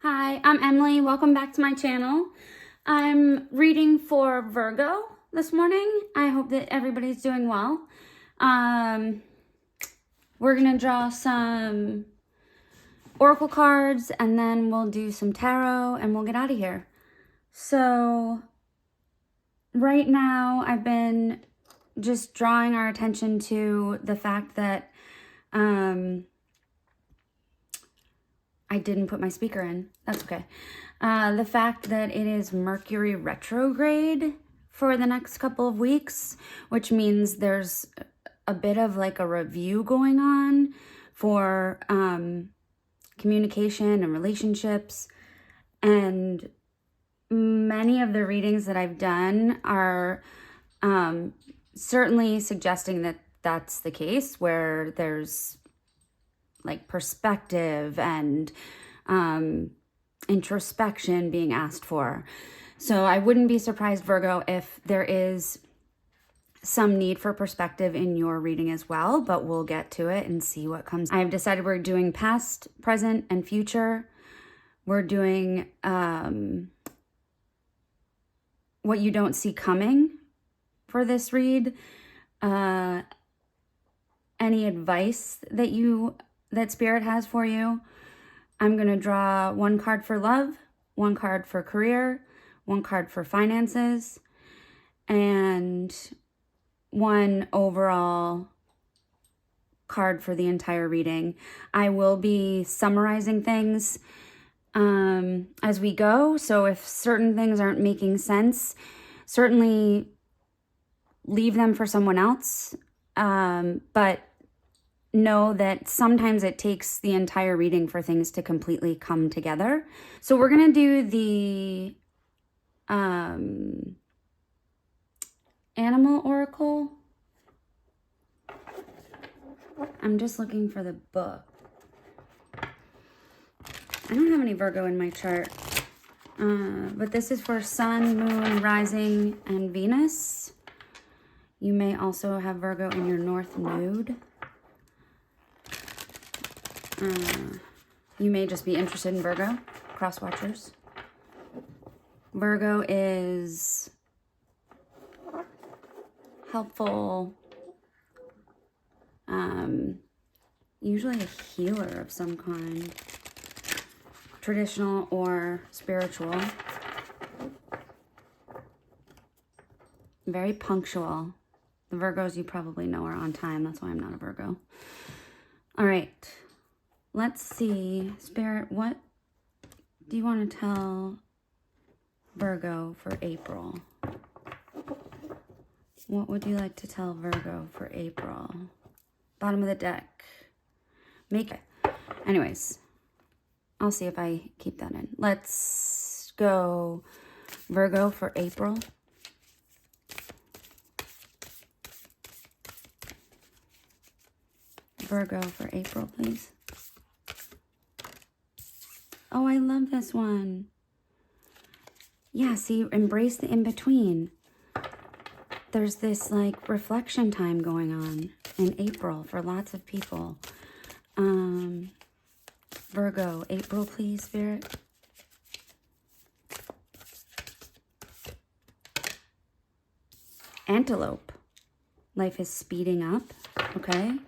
Hi, I'm Emily. Welcome back to my channel. I'm reading for Virgo this morning. I hope that everybody's doing well. We're going to draw some oracle cards and then we'll do some tarot and we'll get out of here. So right now I've been just drawing our attention to the fact that I didn't put my speaker in. That's okay. The fact that it is Mercury retrograde for the next couple of weeks, which means there's a bit of like a review going on for communication and relationships. And many of the readings that I've done are certainly suggesting that that's the case, where there's like perspective and introspection being asked for. So I wouldn't be surprised, Virgo, if there is some need for perspective in your reading as well, but we'll get to it and see what comes. I've decided we're doing past, present, and future. We're doing what you don't see coming for this read. Any advice that Spirit has for you. I'm going to draw one card for love, one card for career, one card for finances, and one overall card for the entire reading. I will be summarizing things as we go, so if certain things aren't making sense, certainly leave them for someone else, but know that sometimes it takes the entire reading for things to completely come together. So we're going to do the animal oracle. I'm just looking for the book. I don't have any Virgo in my chart, but this is for Sun, Moon, Rising, and Venus. You may also have Virgo in your North Node. You may just be interested in Virgo, cross watchers. Virgo is helpful, usually a healer of some kind, traditional or spiritual. Very punctual. The Virgos you probably know are on time. That's why I'm not a Virgo. All right. Let's see, Spirit, what do you want to tell Virgo for April? What would you like to tell Virgo for April? Bottom of the deck. Anyways, I'll see if I keep that in. Let's go Virgo for April. Virgo for April, please. Oh, I love this one. Yeah, see, embrace the in-between. There's this like reflection time going on in April for lots of people. Virgo, April, please, Spirit. Antelope. Life is speeding up, okay?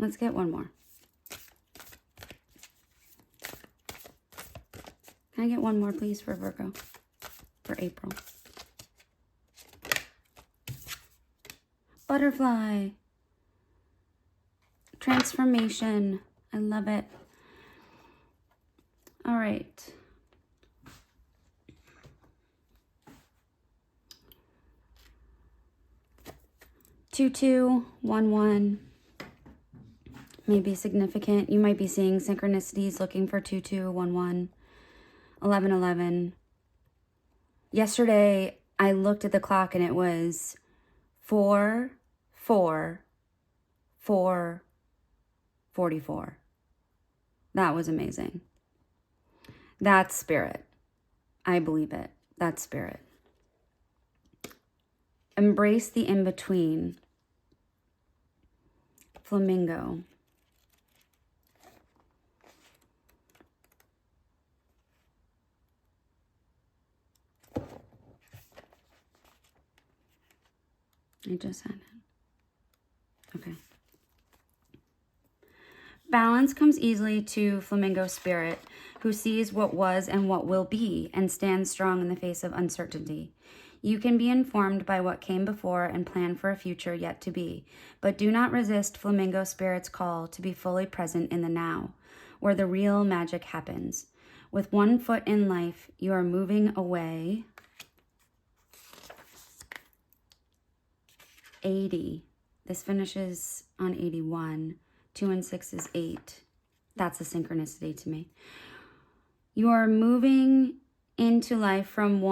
Let's get one more. Can I get one more, please, for Virgo? For April. Butterfly. Transformation. I love it. All right. Two, 2, 1, 1. May be significant. You might be seeing synchronicities looking for 2, 2, 1, 1, 11, 11. Yesterday, I looked at the clock and it was 4, 4, 4, 44. That was amazing. That's Spirit. I believe it. That's Spirit. Embrace the in-between. Flamingo. I just said it. Okay. Balance comes easily to flamingo spirit, who sees what was and what will be and stands strong in the face of uncertainty. You can be informed by what came before and plan for a future yet to be, but do not resist flamingo spirit's call to be fully present in the now, where the real magic happens. With one foot in life, you are moving away. 80. This finishes on 81. 2 and 6 is 8. That's a synchronicity to me. You are moving into life from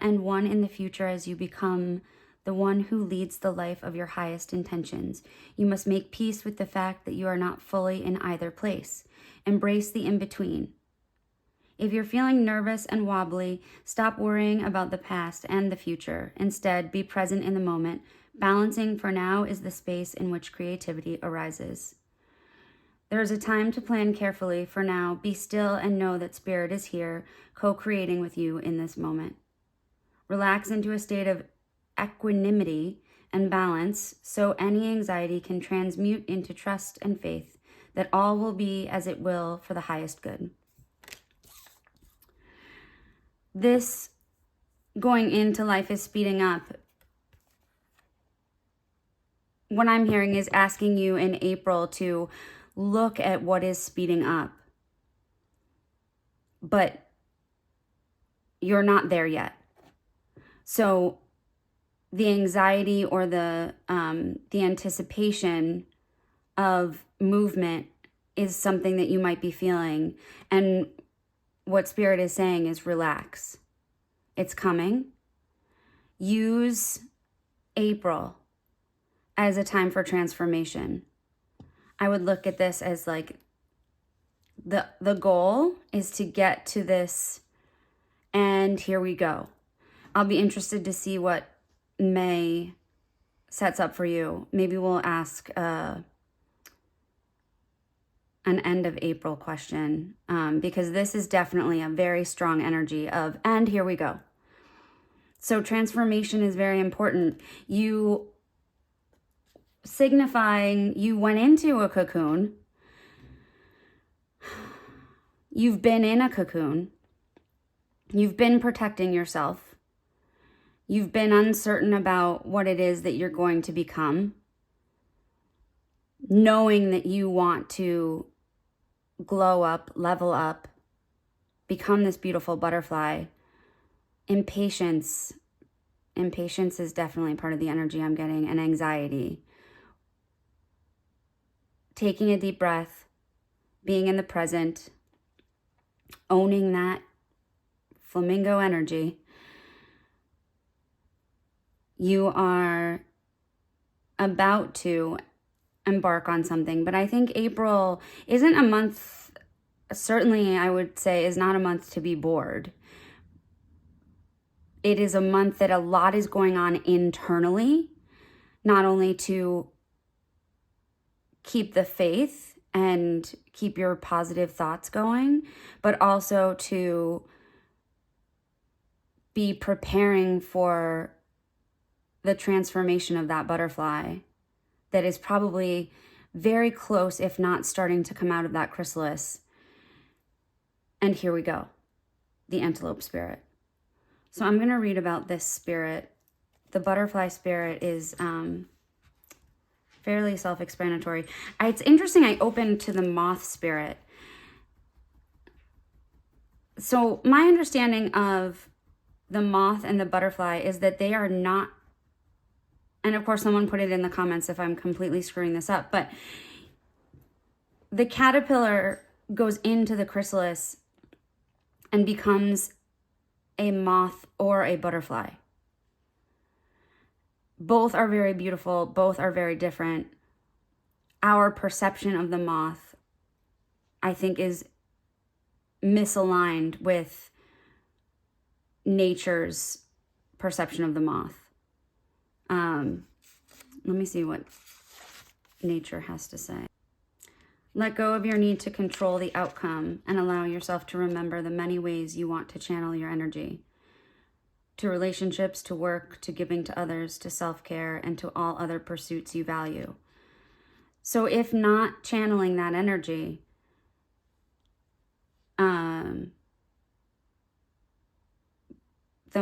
and one in the future as you become the one who leads the life of your highest intentions. You must make peace with the fact that you are not fully in either place. Embrace the in-between. If you're feeling nervous and wobbly, stop worrying about the past and the future. Instead, be present in the moment. Balancing for now is the space in which creativity arises. There is a time to plan carefully. For now, be still and know that Spirit is here, co-creating with you in this moment. Relax into a state of equanimity and balance so any anxiety can transmute into trust and faith that all will be as it will for the highest good. This going into life is speeding up. What I'm hearing is asking you in April to look at what is speeding up. But you're not there yet. So the anxiety or the anticipation of movement is something that you might be feeling. And what Spirit is saying is relax. It's coming. Use April as a time for transformation. I would look at this as like the goal is to get to this, and here we go. I'll be interested to see what May sets up for you. Maybe we'll ask an end of April question, because this is definitely a very strong energy of, and here we go. So transformation is very important. You signifying you went into a cocoon. You've been in a cocoon. You've been protecting yourself. You've been uncertain about what it is that you're going to become, knowing that you want to glow up, level up, become this beautiful butterfly. Impatience is definitely part of the energy I'm getting, and anxiety. Taking a deep breath, being in the present, owning that flamingo energy. You are about to embark on something, but I think April isn't a month, certainly I would say is not a month to be bored. It is a month that a lot is going on internally, not only to keep the faith and keep your positive thoughts going, but also to be preparing for the transformation of that butterfly that is probably very close, if not starting to come out of that chrysalis. And here we go, the antelope spirit. So I'm going to read about this spirit. The butterfly spirit is fairly self-explanatory. It's interesting, I opened to the moth spirit. So my understanding of the moth and the butterfly is that they are not, and of course someone put it in the comments if I'm completely screwing this up, but the caterpillar goes into the chrysalis and becomes a moth or a butterfly. Both are very beautiful. Both are very different. Our perception of the moth, I think, is misaligned with nature's perception of the moth. Let me see what nature has to say. Let go of your need to control the outcome and allow yourself to remember the many ways you want to channel your energy. To relationships, to work, to giving to others, to self-care, and to all other pursuits you value. So if not channeling that energy, the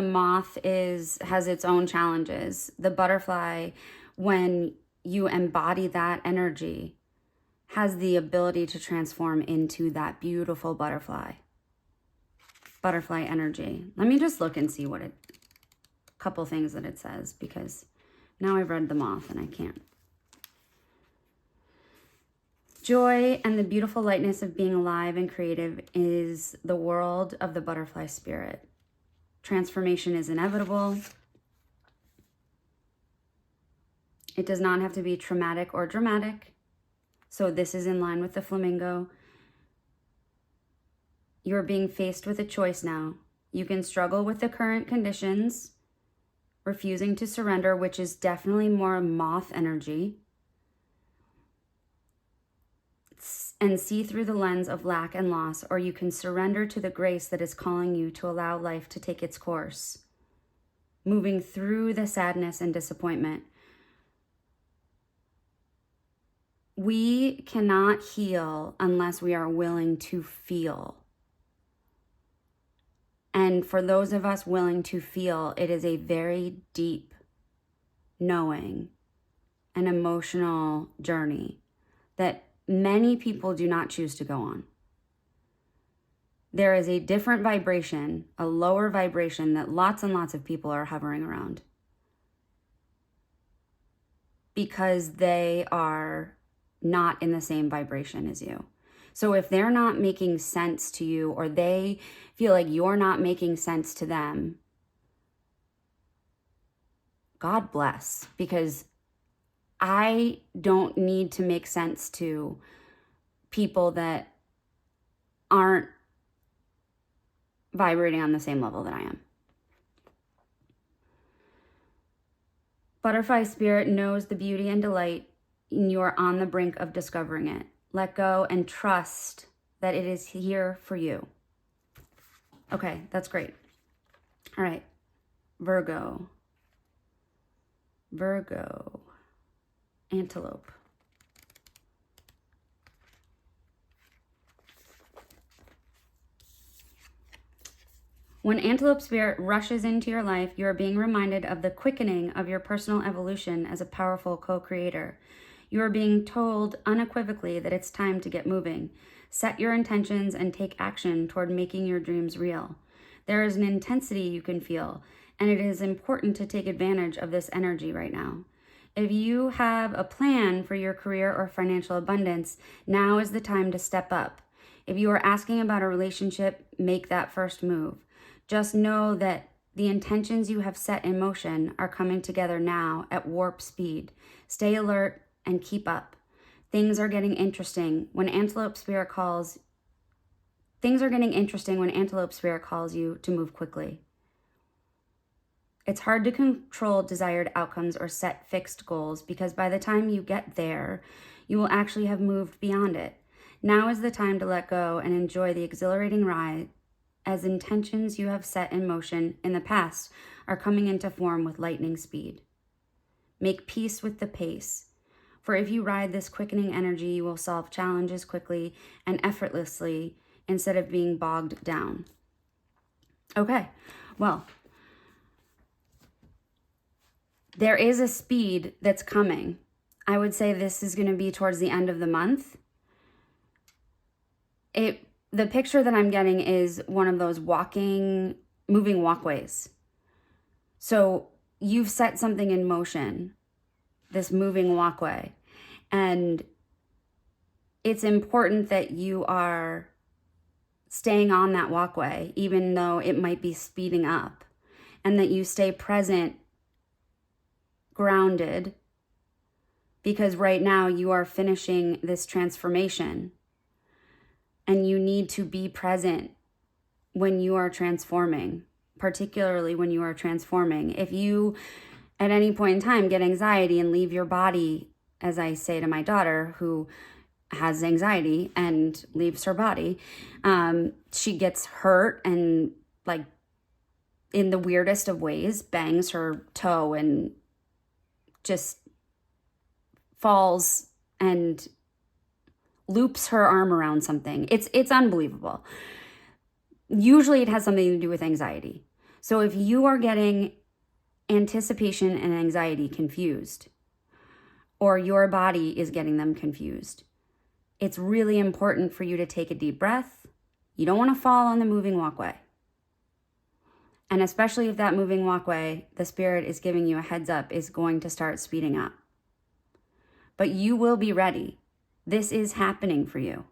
moth has its own challenges. The butterfly, when you embody that energy, has the ability to transform into that beautiful butterfly energy. Let me just look and see a couple things that it says, because now I've read the moth and I can't. Joy and the beautiful lightness of being alive and creative is the world of the butterfly spirit. Transformation is inevitable. It does not have to be traumatic or dramatic. So this is in line with the flamingo. You're being faced with a choice now. You can struggle with the current conditions, refusing to surrender, which is definitely more moth energy, and see through the lens of lack and loss, or you can surrender to the grace that is calling you to allow life to take its course, moving through the sadness and disappointment. We cannot heal unless we are willing to feel. And for those of us willing to feel, it is a very deep knowing, an emotional journey that many people do not choose to go on. There is a different vibration, a lower vibration that lots and lots of people are hovering around because they are not in the same vibration as you. So if they're not making sense to you, or they feel like you're not making sense to them, God bless, because I don't need to make sense to people that aren't vibrating on the same level that I am. Butterfly spirit knows the beauty and delight, and you are on the brink of discovering it. Let go and trust that it is here for you. Okay, that's great. All right, Virgo. Antelope. When antelope spirit rushes into your life, you are being reminded of the quickening of your personal evolution as a powerful co-creator. You are being told unequivocally that it's time to get moving. Set your intentions and take action toward making your dreams real. There is an intensity you can feel, and it is important to take advantage of this energy right now. If you have a plan for your career or financial abundance, now is the time to step up. If you are asking about a relationship, make that first move. Just know that the intentions you have set in motion are coming together now at warp speed. Stay alert and keep up. Things are getting interesting when Antelope Spirit calls. Things are getting interesting when Antelope Spirit calls you to move quickly. It's hard to control desired outcomes or set fixed goals, because by the time you get there, you will actually have moved beyond it. Now is the time to let go and enjoy the exhilarating ride, as intentions you have set in motion in the past are coming into form with lightning speed. Make peace with the pace, for if you ride this quickening energy, you will solve challenges quickly and effortlessly instead of being bogged down. Okay, well, there is a speed that's coming. I would say this is going to be towards the end of the month. The picture that I'm getting is one of those moving walkways. So you've set something in motion, this moving walkway, and it's important that you are staying on that walkway, even though it might be speeding up, and that you stay present, grounded, because right now you are finishing this transformation and you need to be present when you are transforming, particularly when you are transforming. If you at any point in time get anxiety and leave your body, as I say to my daughter who has anxiety and leaves her body, she gets hurt and like in the weirdest of ways, bangs her toe and just falls and loops her arm around something. It's unbelievable. Usually it has something to do with anxiety. So if you are getting anticipation and anxiety confused, or your body is getting them confused, it's really important for you to take a deep breath. You don't want to fall on the moving walkway. And especially if that moving walkway, the spirit is giving you a heads up, is going to start speeding up. But you will be ready. This is happening for you.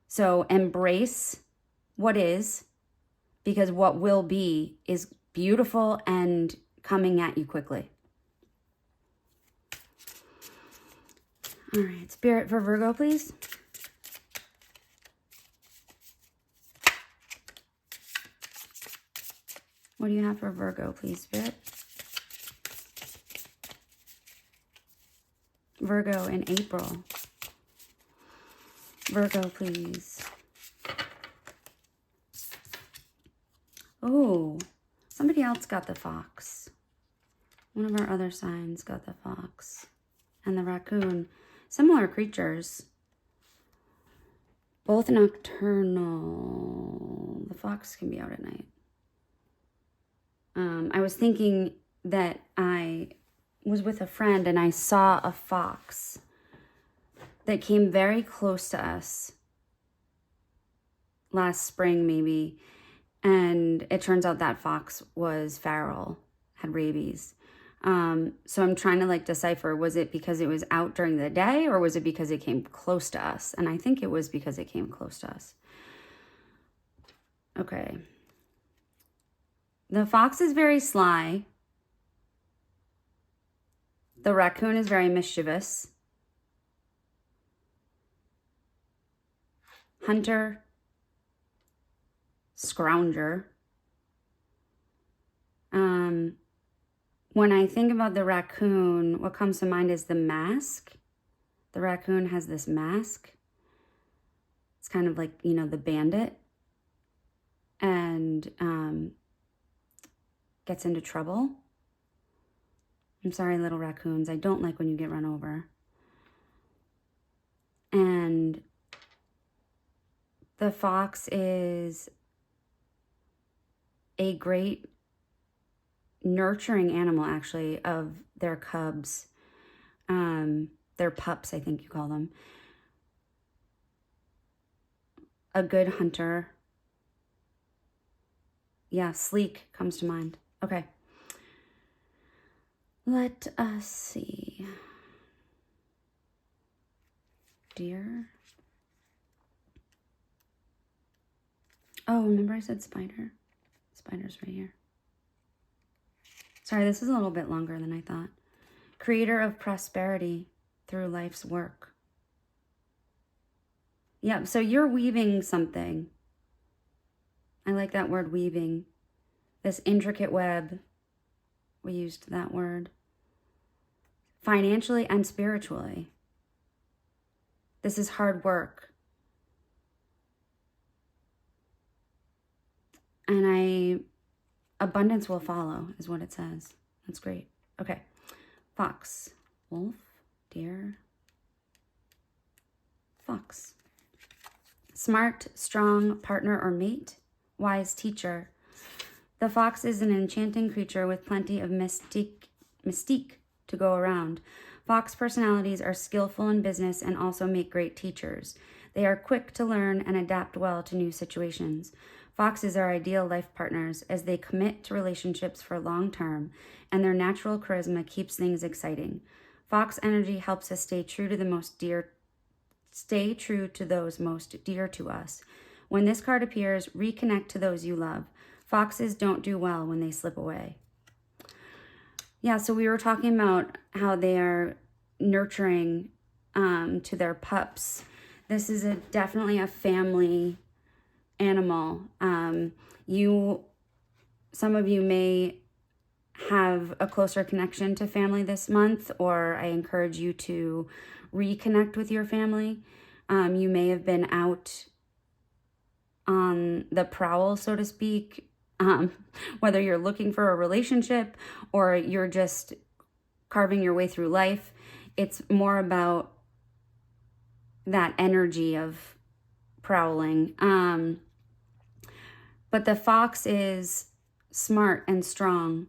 So embrace what is, because what will be is beautiful and coming at you quickly. All right, Spirit for Virgo, please. What do you have for Virgo, please, Spirit? Virgo in April. Virgo, please. Oh, somebody else got the fox. One of our other signs got the fox and the raccoon. Similar creatures. Both nocturnal. The fox can be out at night. I was thinking that I was with a friend and I saw a fox that came very close to us last spring maybe, and it turns out that fox was feral, had rabies. So I'm trying to like decipher, was it because it was out during the day or was it because it came close to us? And I think it was because it came close to us. Okay. The fox is very sly. The raccoon is very mischievous. Hunter, scrounger. When I think about the raccoon, what comes to mind is the mask. The raccoon has this mask. It's kind of like, you know, the bandit. And gets into trouble. I'm sorry, little raccoons. I don't like when you get run over. And the fox is a great nurturing animal, actually, of their cubs. Their pups, I think you call them. A good hunter. Yeah, sleek comes to mind. Okay. Let us see. Deer. Oh, remember I said spider? Spider's right here. Sorry, this is a little bit longer than I thought. Creator of prosperity through life's work. Yep, so you're weaving something. I like that word, weaving. This intricate web. We used that word. Financially and spiritually. This is hard work. And abundance will follow, is what it says. That's great. Okay. Fox, wolf, deer, fox. Smart, strong partner or mate, wise teacher. The fox is an enchanting creature with plenty of mystique to go around. Fox personalities are skillful in business and also make great teachers. They are quick to learn and adapt well to new situations. Foxes are ideal life partners as they commit to relationships for long term, and their natural charisma keeps things exciting. Fox energy helps us stay true to those most dear to us. When this card appears, reconnect to those you love. Foxes don't do well when they slip away. Yeah, so we were talking about how they are nurturing to their pups. This is definitely a family animal. Some of you may have a closer connection to family this month, or I encourage you to reconnect with your family. You may have been out on the prowl, so to speak, whether you're looking for a relationship or you're just carving your way through life. It's more about that energy of prowling. But the fox is smart and strong.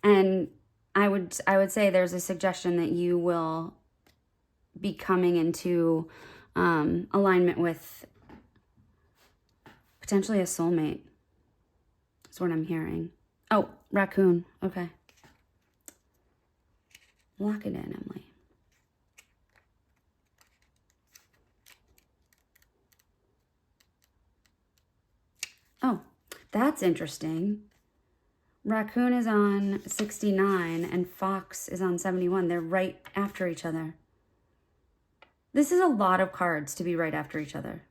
And I would say there's a suggestion that you will be coming into alignment with potentially a soulmate. That's what I'm hearing. Oh, raccoon. Okay. Lock it in, Emily. Oh, that's interesting. Raccoon is on 69 and fox is on 71. They're right after each other. This is a lot of cards to be right after each other.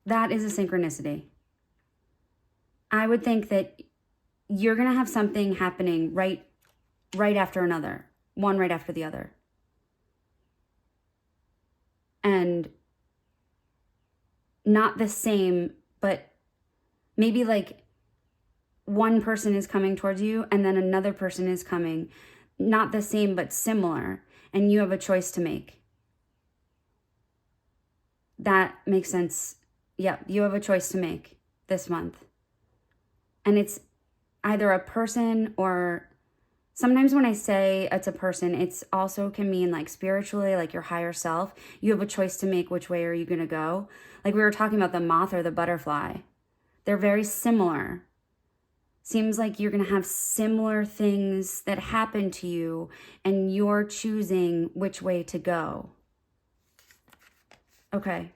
That is a synchronicity. I would think that you're going to have something happening right after another, one right after the other. And not the same, but maybe like one person is coming towards you and then another person is coming, not the same, but similar. And you have a choice to make. That makes sense. Yep, you have a choice to make this month. And it's either a person, or sometimes when I say it's a person, it's also can mean like spiritually, like your higher self. You have a choice to make which way are you going to go. Like we were talking about the moth or the butterfly. They're very similar. Seems like you're going to have similar things that happen to you and you're choosing which way to go. Okay.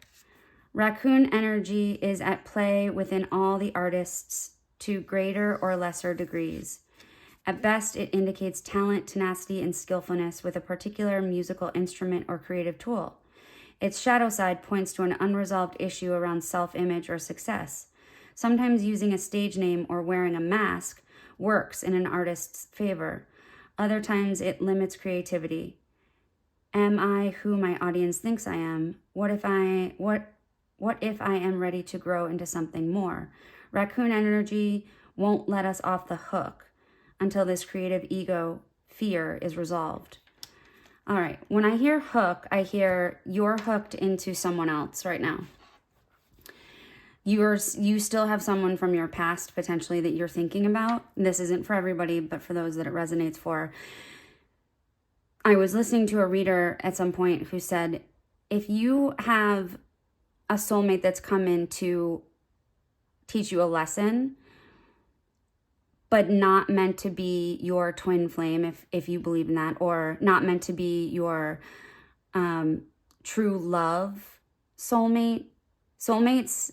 Raccoon energy is at play within all the artists to greater or lesser degrees. At best, it indicates talent, tenacity, and skillfulness with a particular musical instrument or creative tool. Its shadow side points to an unresolved issue around self-image or success. Sometimes using a stage name or wearing a mask works in an artist's favor. Other times it limits creativity. Am I who my audience thinks I am? What if I am ready to grow into something more? Raccoon energy won't let us off the hook until this creative ego fear is resolved. All right, when I hear hook, I hear you're hooked into someone else right now. You still have someone from your past potentially that you're thinking about. This isn't for everybody, but for those that it resonates for. I was listening to a reader at some point who said, if you have a soulmate that's come in to teach you a lesson, but not meant to be your twin flame, if you believe in that, or not meant to be your true love soulmate. Soulmates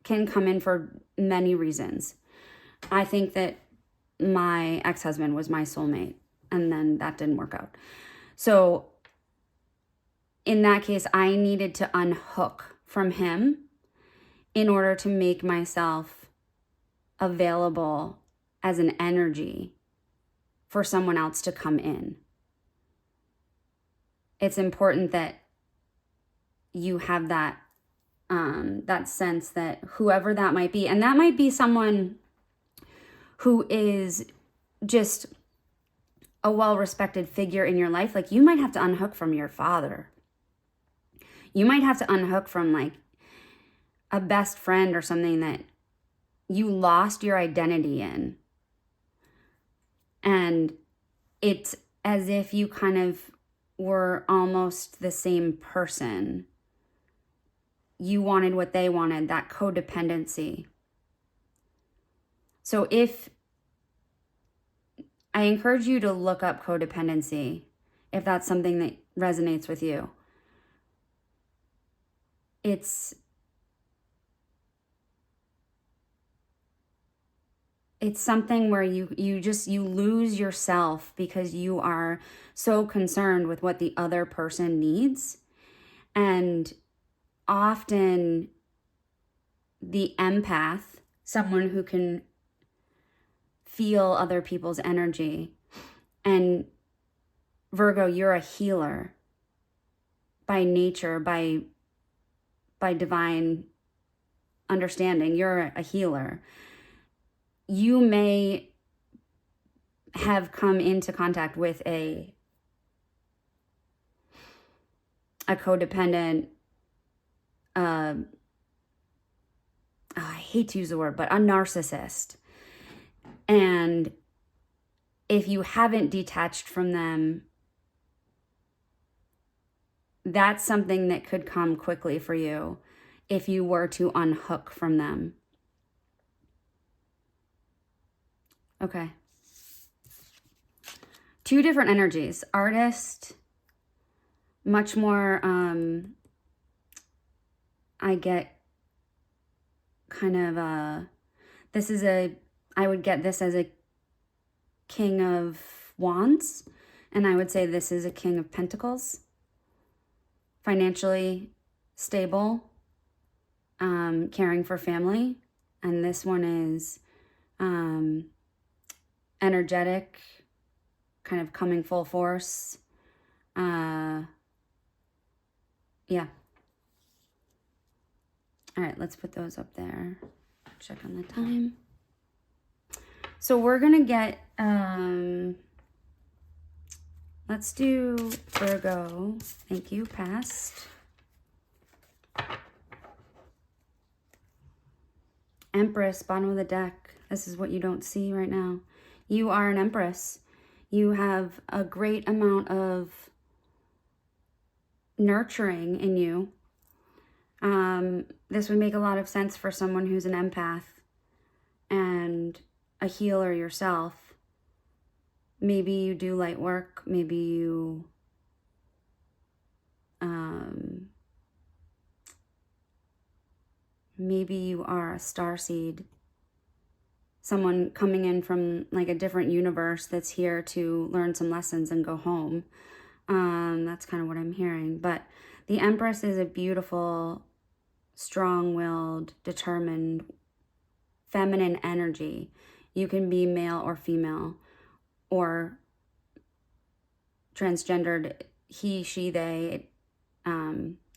can come in for many reasons. I think that my ex-husband was my soulmate, and then that didn't work out. So in that case, I needed to unhook from him in order to make myself available as an energy for someone else to come in. It's important that you have that that sense that whoever that might be, and that might be someone who is just a well-respected figure in your life. Like you might have to unhook from your father. You might have to unhook from like a best friend or something that you lost your identity in. And it's as if you kind of were almost the same person. You wanted what they wanted, that codependency. So I encourage you to look up codependency if that's something that resonates with you. It's something where you lose yourself because you are so concerned with what the other person needs. And often the empath, someone who can feel other people's energy. And Virgo, you're a healer by nature, by divine understanding. You're a healer. You may have come into contact with a codependent, I hate to use the word, but a narcissist. And if you haven't detached from them, that's something that could come quickly for you if you were to unhook from them. Okay. 2 different energies. Artist, much more, I get kind of I would get this as a King of Wands, and I would say this is a King of Pentacles. Financially stable, caring for family, and this one is energetic, kind of coming full force. Yeah. All right, let's put those up there. Check on the time. So we're gonna get, let's do Virgo. Thank you, past. Empress, bottom of the deck. This is what you don't see right now. You are an Empress. You have a great amount of nurturing in you. This would make a lot of sense for someone who's an empath and a healer yourself. Maybe you do light work. Maybe you are a starseed. Someone coming in from like a different universe that's here to learn some lessons and go home. That's kind of what I'm hearing. But the Empress is a beautiful, strong-willed, determined, feminine energy. You can be male or female or transgendered, he, she, they.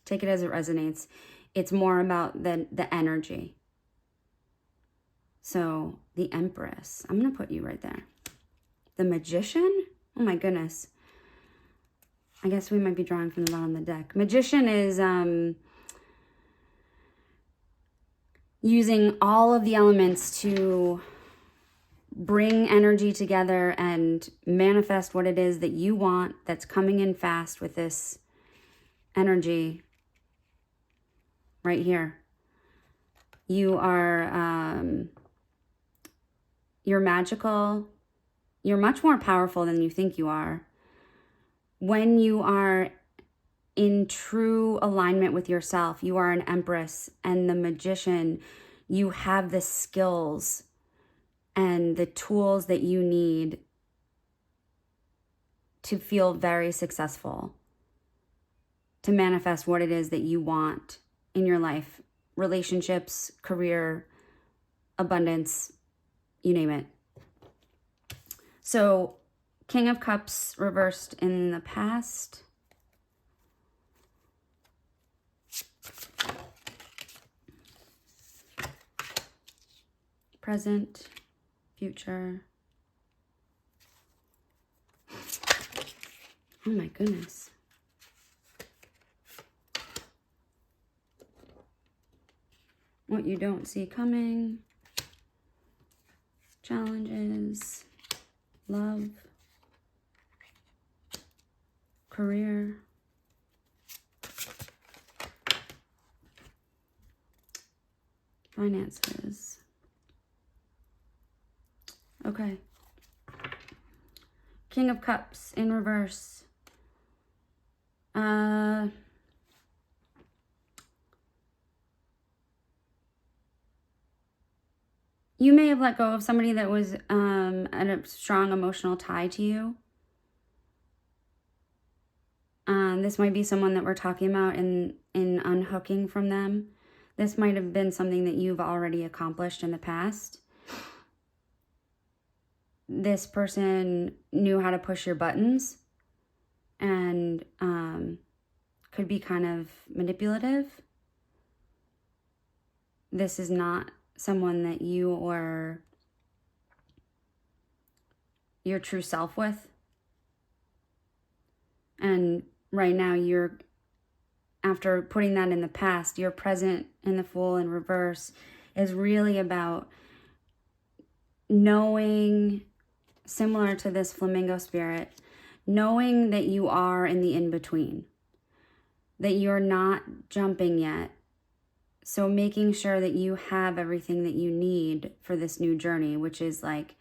Take it as it resonates. It's more about the energy. So the Empress, I'm going to put you right there. The Magician? Oh my goodness. I guess we might be drawing from the bottom of the deck. Magician is using all of the elements to bring energy together and manifest what it is that you want, that's coming in fast with this energy right here. You are, you're magical. You're much more powerful than you think you are. When you are in true alignment with yourself, you are an Empress, and the Magician, you have the skills and the tools that you need to feel very successful, to manifest what it is that you want in your life. Relationships, career, abundance, you name it. So, King of Cups reversed in the past. Present, future. Oh my goodness. What you don't see coming. Challenges. Love. Career. Finances. Okay. King of Cups in reverse. You may have let go of somebody that was at a strong emotional tie to you. This might be someone that we're talking about in unhooking from them. This might have been something that you've already accomplished in the past. this person knew how to push your buttons and could be kind of manipulative. This is not someone that you or your true self with. And right now after putting that in the past, your present in the Fool in reverse is really about knowing, similar to this flamingo spirit, knowing that you are in the in-between, that you're not jumping yet. So making sure that you have everything that you need for this new journey, which is like,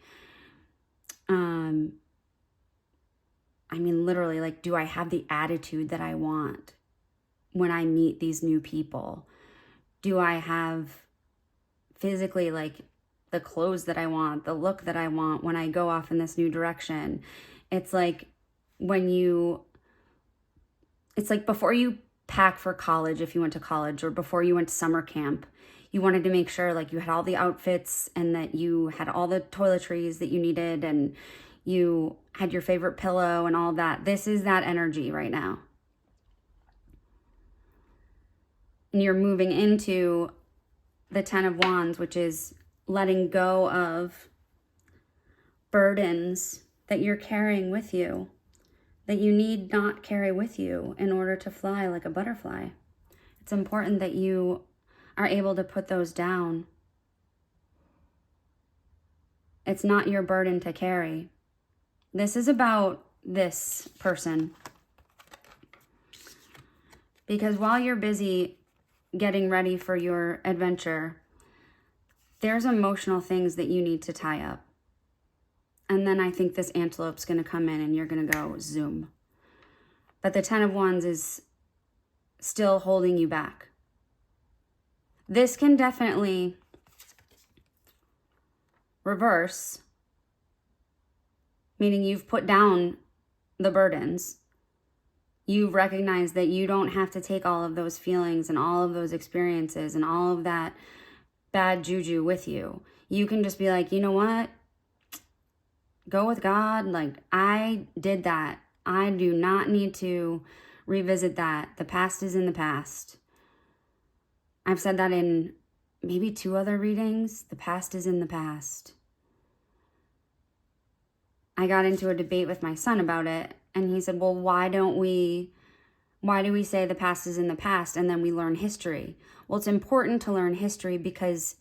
literally, like, do I have the attitude that I want when I meet these new people? Do I have physically, like, the clothes that I want, the look that I want when I go off in this new direction? It's like it's like before you pack for college, if you went to college, or before you went to summer camp, you wanted to make sure like you had all the outfits and that you had all the toiletries that you needed and you had your favorite pillow and all that. This is that energy right now. And you're moving into the 10 of Wands, which is letting go of burdens that you're carrying with you, that you need not carry with you in order to fly like a butterfly. It's important that you are able to put those down. It's not your burden to carry. This is about this person. Because while you're busy getting ready for your adventure, there's emotional things that you need to tie up. And then I think this antelope's going to come in and you're going to go zoom. But the 10 of Wands is still holding you back. This can definitely reverse, meaning you've put down the burdens. You've recognized that you don't have to take all of those feelings and all of those experiences and all of that bad juju with you. You can just be like, you know what? Go with God. Like, I did that. I do not need to revisit that. The past is in the past. I've said that in maybe 2 other readings. The past is in the past. I got into a debate with my son about it, and he said, well, why do we say the past is in the past and then we learn history? Well, it's important to learn history because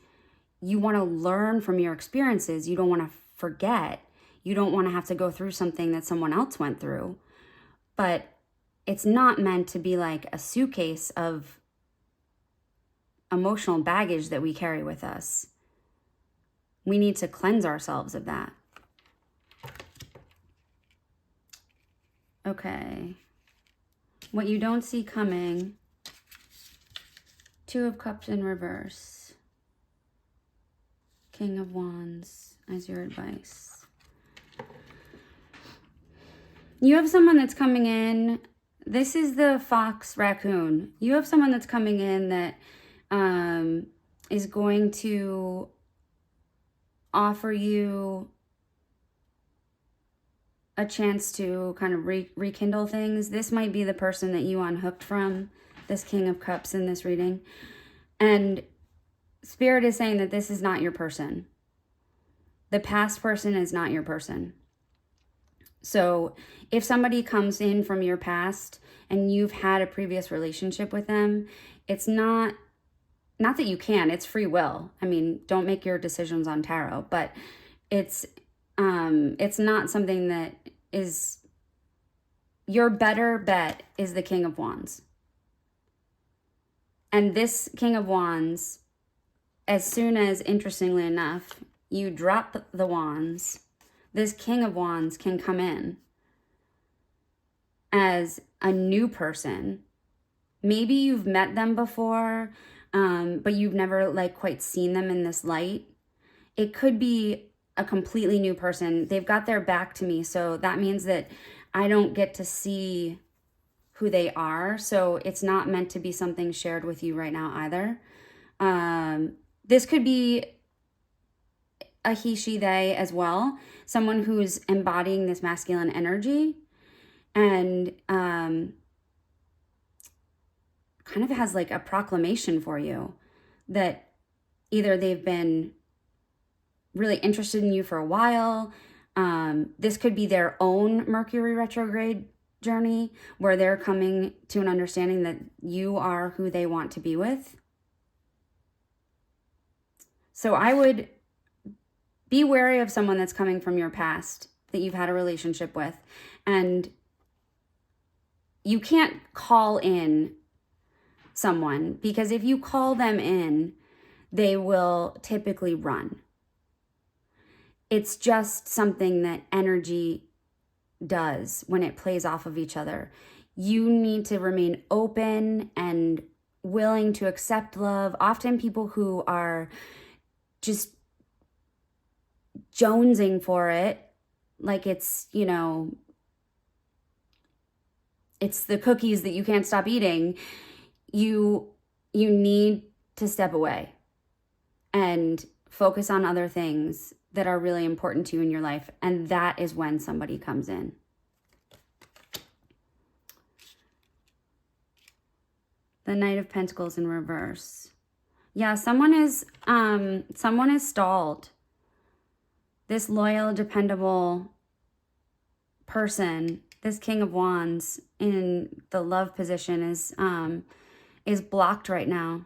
you want to learn from your experiences. You don't want to forget. You don't want to have to go through something that someone else went through. But it's not meant to be like a suitcase of emotional baggage that we carry with us. We need to cleanse ourselves of that. Okay. What you don't see coming. 2 of Cups in reverse. King of Wands as your advice. You have someone that's coming in. This is the fox raccoon. You have someone that's coming in that is going to offer you a chance to kind of rekindle things. This might be the person that you unhooked from, this King of Cups in this reading. And Spirit is saying that this is not your person. The past person is not your person. So if somebody comes in from your past and you've had a previous relationship with them, it's not that you can, it's free will. I mean, don't make your decisions on tarot, but it's not something that is, your better bet is the King of Wands. And this King of Wands, as soon as, interestingly enough, you drop the wands, this King of Wands can come in as a new person. Maybe you've met them before, but you've never like quite seen them in this light. It could be a completely new person. They've got their back to me, so that means that I don't get to see who they are. So it's not meant to be something shared with you right now either. This could be a he, she, they as well. Someone who's embodying this masculine energy and kind of has like a proclamation for you that either they've been really interested in you for a while. This could be their own Mercury retrograde journey where they're coming to an understanding that you are who they want to be with. So I would be wary of someone that's coming from your past that you've had a relationship with. And you can't call in someone, because if you call them in, they will typically run. It's just something that energy does when it plays off of each other. You need to remain open and willing to accept love. Often people who are just jonesing for it, like it's, you know, it's the cookies that you can't stop eating. You need to step away and focus on other things that are really important to you in your life. And that is when somebody comes in. The Knight of Pentacles in reverse. Yeah, someone is stalled. This loyal, dependable person, this King of Wands in the love position is blocked right now.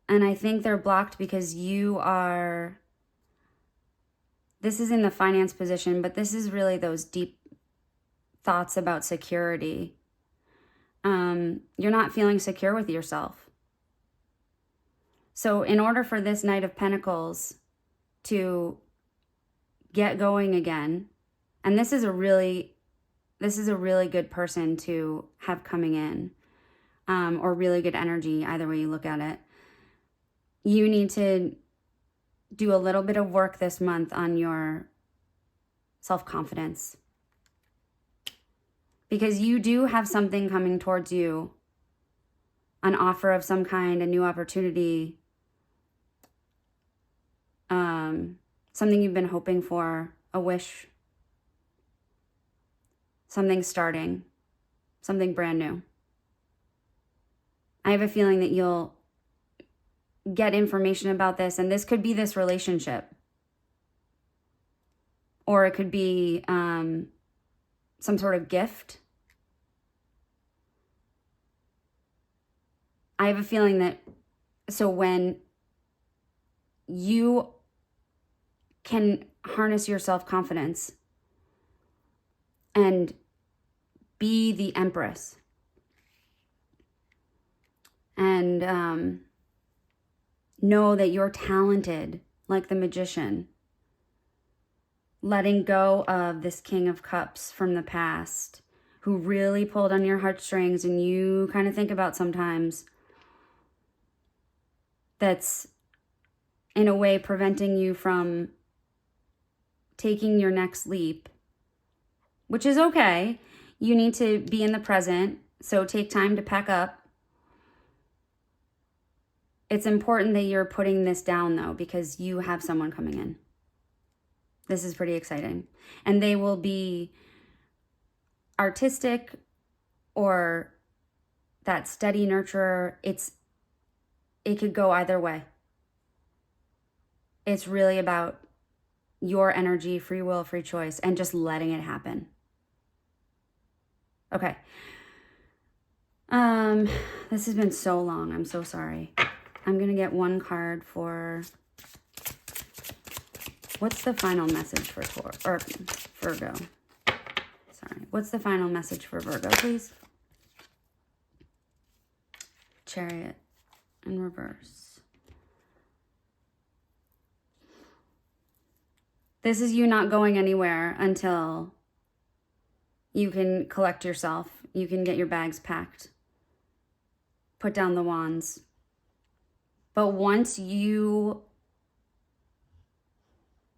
And I think they're blocked because you are, this is in the finance position, but this is really those deep thoughts about security. You're not feeling secure with yourself. So in order for this Knight of Pentacles to get going again, and this is a really good person to have coming in, or really good energy, either way you look at it. You need to do a little bit of work this month on your self-confidence, because you do have something coming towards you, an offer of some kind, a new opportunity, something you've been hoping for, a wish, something starting, something brand new. I have a feeling that you'll get information about this, and this could be this relationship, or it could be some sort of gift. I have a feeling that, so when you can harness your self-confidence and be the Empress and know that you're talented like the Magician, letting go of this King of Cups from the past who really pulled on your heartstrings and you kind of think about sometimes, that's in a way preventing you from taking your next leap, which is okay. You need to be in the present, so take time to pack up. It's important that you're putting this down, though, because you have someone coming in. This is pretty exciting. And they will be artistic or that steady nurturer. It could go either way. It's really about your energy, free will, free choice, and just letting it happen. Okay. This has been so long. I'm so sorry. I'm going to get one card for, what's the final message for Virgo? Sorry. What's the final message for Virgo, please? Chariot in reverse. This is you not going anywhere until you can collect yourself. You can get your bags packed. Put down the wands. But once you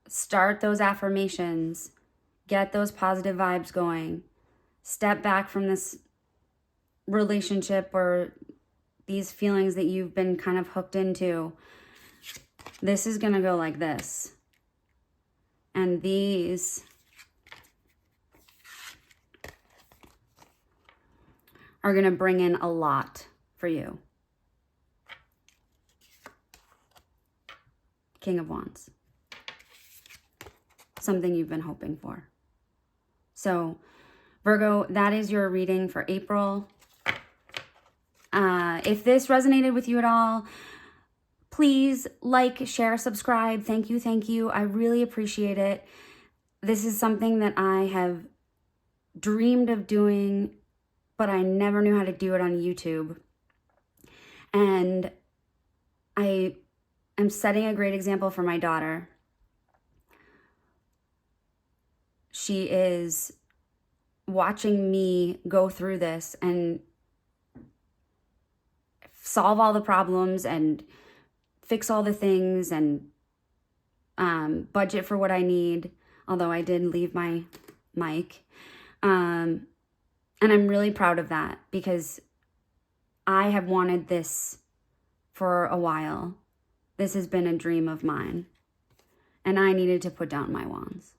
start those affirmations, get those positive vibes going, step back from this relationship or these feelings that you've been kind of hooked into, This is going to go like this. And these are going to bring in a lot for you. King of Wands. Something you've been hoping for. So, Virgo, that is your reading for April. If this resonated with you at all, please like, share, subscribe. Thank you, thank you. I really appreciate it. This is something that I have dreamed of doing, but I never knew how to do it on YouTube. And I am setting a great example for my daughter. She is watching me go through this and solve all the problems and fix all the things and budget for what I need, although I did leave my mic. And I'm really proud of that because I have wanted this for a while. This has been a dream of mine. And I needed to put down my wands.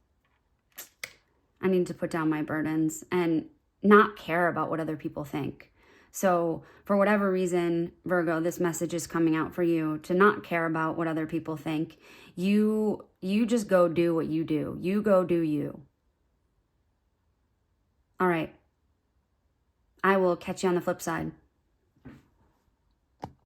I needed to put down my burdens and not care about what other people think. So for whatever reason, Virgo, this message is coming out for you to not care about what other people think. You just go do what you do. You go do you. All right. I will catch you on the flip side.